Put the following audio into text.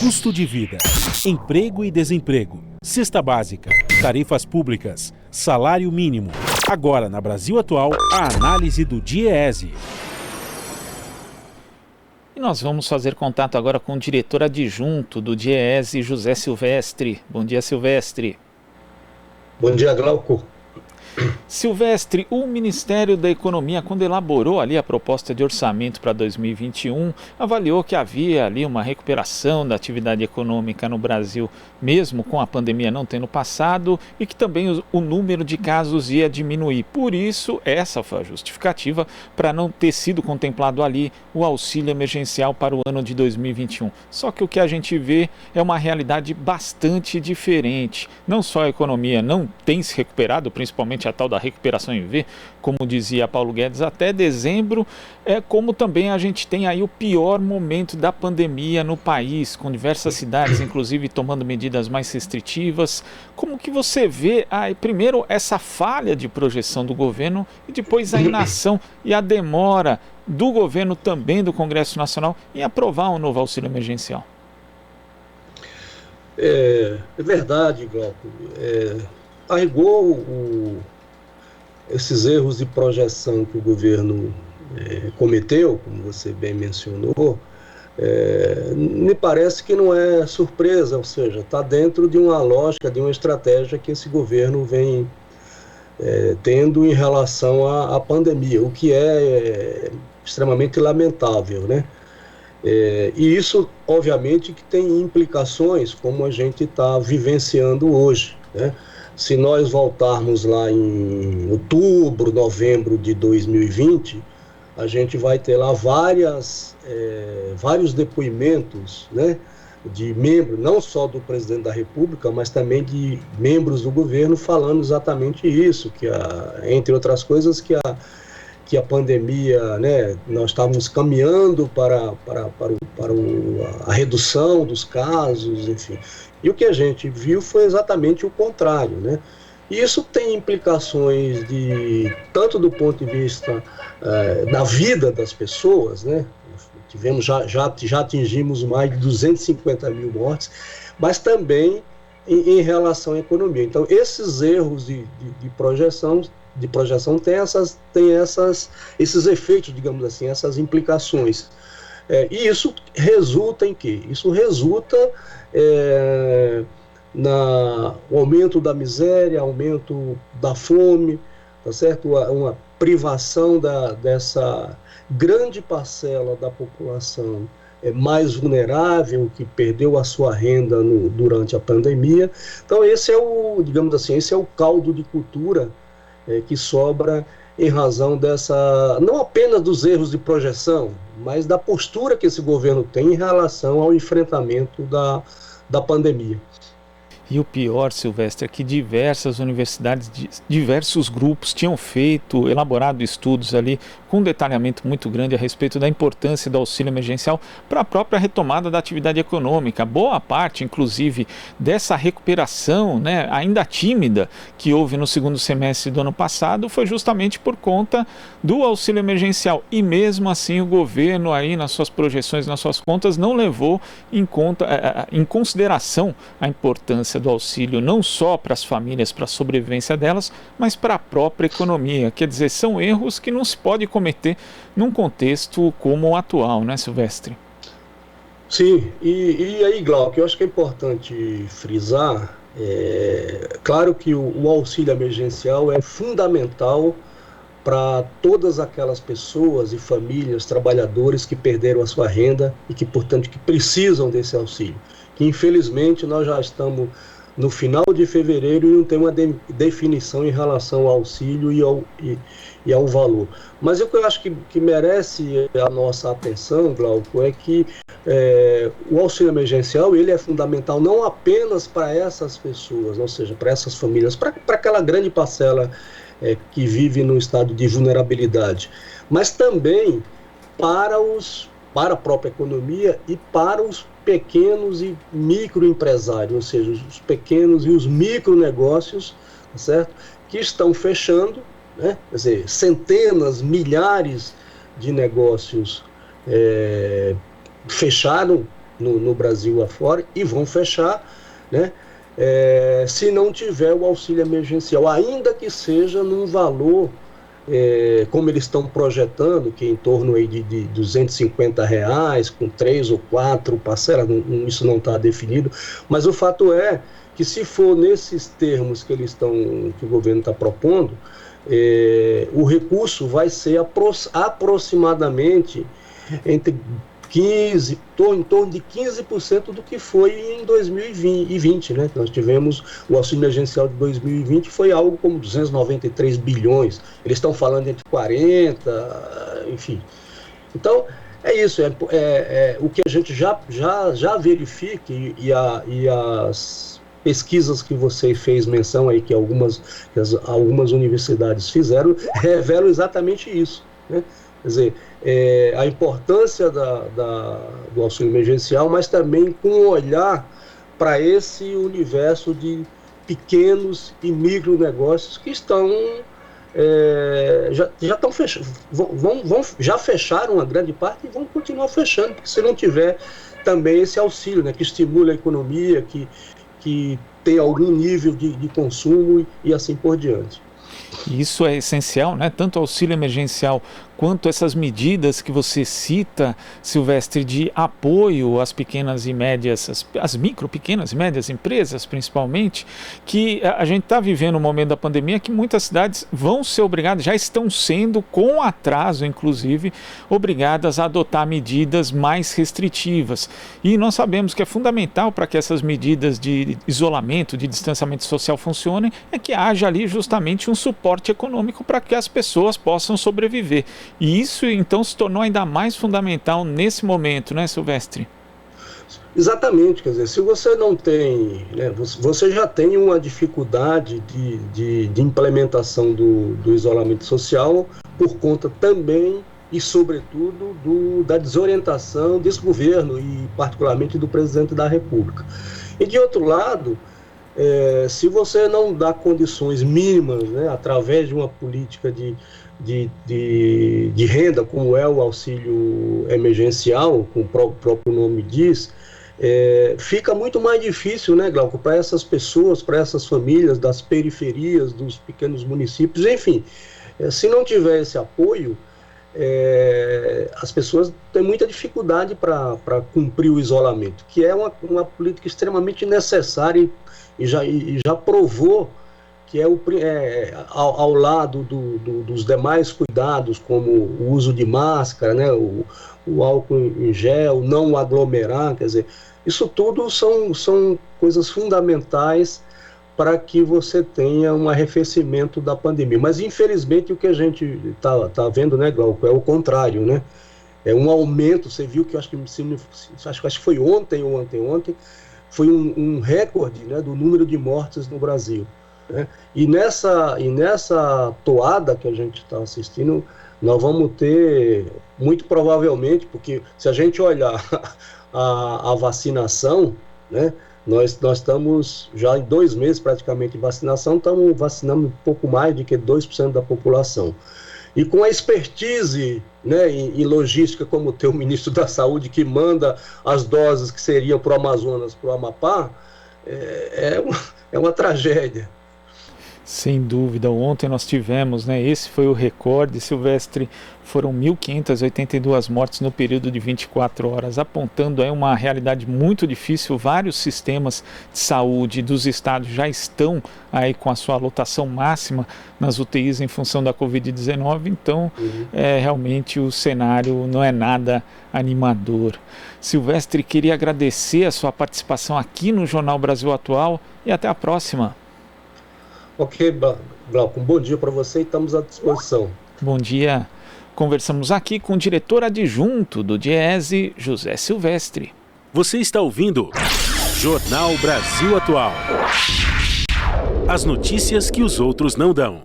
Custo de vida, emprego e desemprego, cesta básica, tarifas públicas, salário mínimo. Agora, na Brasil Atual, a análise do DIEESE. E nós vamos fazer contato agora com o diretor adjunto do DIEESE, José Silvestre. Bom dia, Silvestre. Bom dia, Glauco. Silvestre, o Ministério da Economia, quando elaborou ali a proposta de orçamento para 2021, avaliou que havia ali uma recuperação da atividade econômica no Brasil, mesmo com a pandemia não tendo passado, e que também o número de casos ia diminuir. Por isso, essa foi a justificativa para não ter sido contemplado ali o auxílio emergencial para o ano de 2021. Só que o que a gente vê é uma realidade bastante diferente. Não só a economia não tem se recuperado, principalmente a tal da recuperação em V, como dizia Paulo Guedes, até dezembro, como também a gente tem aí o pior momento da pandemia no país, com diversas cidades, inclusive, tomando medidas mais restritivas. Como que você vê, primeiro, essa falha de projeção do governo e depois a inação e a demora do governo, também do Congresso Nacional, em aprovar um novo auxílio emergencial? É verdade, Glauco. A rigor, esses erros de projeção que o governo cometeu, como você bem mencionou, me parece que não é surpresa, ou seja, está dentro de uma lógica, de uma estratégia que esse governo vem tendo em relação à pandemia, o que é extremamente lamentável, né? E isso, obviamente, que tem implicações como a gente está vivenciando hoje, né? Se nós voltarmos lá em outubro, novembro de 2020, a gente vai ter lá vários depoimentos, né, de membros, não só do presidente da República, mas também de membros do governo falando exatamente isso, que entre outras coisas, que a pandemia, né, nós estávamos caminhando para a redução dos casos, enfim. E o que a gente viu foi exatamente o contrário, né? E isso tem implicações tanto do ponto de vista da vida das pessoas, né? Tivemos, já atingimos mais de 250 mil mortes, mas também em relação à economia. Então, esses erros de projeção tem esses efeitos, digamos assim, essas implicações. E isso resulta em quê? Isso resulta no aumento da miséria, aumento da fome, tá certo? Uma privação dessa grande parcela da população mais vulnerável, que perdeu a sua renda durante a pandemia. Então esse digamos assim, esse é o caldo de cultura que sobra em razão não apenas dos erros de projeção, mas da postura que esse governo tem em relação ao enfrentamento da pandemia. E o pior, Silvestre, é que diversas universidades, diversos grupos tinham elaborado estudos ali com um detalhamento muito grande a respeito da importância do auxílio emergencial para a própria retomada da atividade econômica. Boa parte, inclusive, dessa recuperação, né, ainda tímida, que houve no segundo semestre do ano passado, foi justamente por conta do auxílio emergencial. E mesmo assim o governo aí nas suas projeções, nas suas contas, não levou em consideração a importância do auxílio não só para as famílias, para a sobrevivência delas, mas para a própria economia. Quer dizer, são erros que não se pode cometer num contexto como o atual, né, Silvestre? Sim, e aí, Glauco, eu acho que é importante frisar, claro que o auxílio emergencial é fundamental para todas aquelas pessoas e famílias, trabalhadores que perderam a sua renda e que, portanto, que precisam desse auxílio. Que infelizmente nós já estamos no final de fevereiro e não tem uma definição em relação ao auxílio e ao valor. Mas o que eu acho que merece a nossa atenção, Glauco, é que o auxílio emergencial ele é fundamental não apenas para essas pessoas, ou seja, para essas famílias, para aquela grande parcela que vive num estado de vulnerabilidade, mas também para a própria economia e para os pequenos e microempresários, ou seja, os pequenos e os micronegócios, certo? Que estão fechando, né? Quer dizer, centenas, milhares de negócios fecharam no Brasil afora e vão fechar, né? Se não tiver o auxílio emergencial, ainda que seja num valor, como eles estão projetando, que é em torno aí de R$250, com 3 ou 4 parcelas, isso não está definido, mas o fato é que se for nesses termos que o governo está propondo, o recurso vai ser aproximadamente entre 15, em torno de 15% do que foi em 2020, né? Nós tivemos o auxílio emergencial de 2020, foi algo como 293 bilhões. Eles estão falando entre 40, enfim. Então, é isso, o que a gente já verifica e as pesquisas que você fez menção aí, que algumas universidades fizeram, revelam exatamente isso, né? Quer dizer, a importância do auxílio emergencial, mas também com um olhar para esse universo de pequenos e micro negócios que estão já estão fechando, já fecharam uma grande parte e vão continuar fechando, porque se não tiver também esse auxílio, né, que estimula a economia, que tem algum nível de consumo e assim por diante. Isso é essencial, né? Tanto o auxílio emergencial quanto essas medidas que você cita, Silvestre, de apoio às pequenas e médias, às micro, pequenas e médias empresas, principalmente, que a gente está vivendo um momento da pandemia que muitas cidades vão ser obrigadas, já estão sendo, com atraso, inclusive, obrigadas a adotar medidas mais restritivas. E nós sabemos que é fundamental para que essas medidas de isolamento, de distanciamento social funcionem, é que haja ali justamente um suporte econômico para que as pessoas possam sobreviver. E isso, então, se tornou ainda mais fundamental nesse momento, né, Silvestre? Exatamente, quer dizer, se você não tem, né, você já tem uma dificuldade de implementação do isolamento social por conta também e, sobretudo, da desorientação desse governo e, particularmente, do presidente da República. E, de outro lado, se você não dá condições mínimas, né, através de uma política de renda, como é o auxílio emergencial, como o próprio nome diz, fica muito mais difícil, né, Glauco, para essas pessoas, para essas famílias das periferias, dos pequenos municípios, enfim, se não tiver esse apoio, as pessoas têm muita dificuldade para cumprir o isolamento, que é uma política extremamente necessária e já provou que ao lado dos demais cuidados, como o uso de máscara, né, o álcool em gel, não aglomerar, quer dizer, isso tudo são coisas fundamentais para que você tenha um arrefecimento da pandemia. Mas, infelizmente, o que a gente tá vendo, né, Glauco, é o contrário, né? É um aumento, você viu que acho que foi ontem ou anteontem, foi um recorde, né, do número de mortes no Brasil. Né? E nessa toada que a gente está assistindo, nós vamos ter, muito provavelmente, porque se a gente olhar a vacinação, né, nós estamos já em 2 meses praticamente de vacinação, estamos vacinando um pouco mais do que 2% da população. E com a expertise, né, em logística, como tem o ministro da Saúde, que manda as doses que seriam para o Amazonas, para o Amapá, é uma tragédia. Sem dúvida, ontem nós tivemos, né, esse foi o recorde, Silvestre, foram 1.582 mortes no período de 24 horas, apontando aí uma realidade muito difícil. Vários sistemas de saúde dos estados já estão aí com a sua lotação máxima nas UTIs em função da Covid-19, então realmente o cenário não é nada animador. Silvestre, queria agradecer a sua participação aqui no Jornal Brasil Atual e até a próxima. Ok, Glauco, um bom dia para você e estamos à disposição. Bom dia. Conversamos aqui com o diretor adjunto do DIEESE, José Silvestre. Você está ouvindo Jornal Brasil Atual. As notícias que os outros não dão.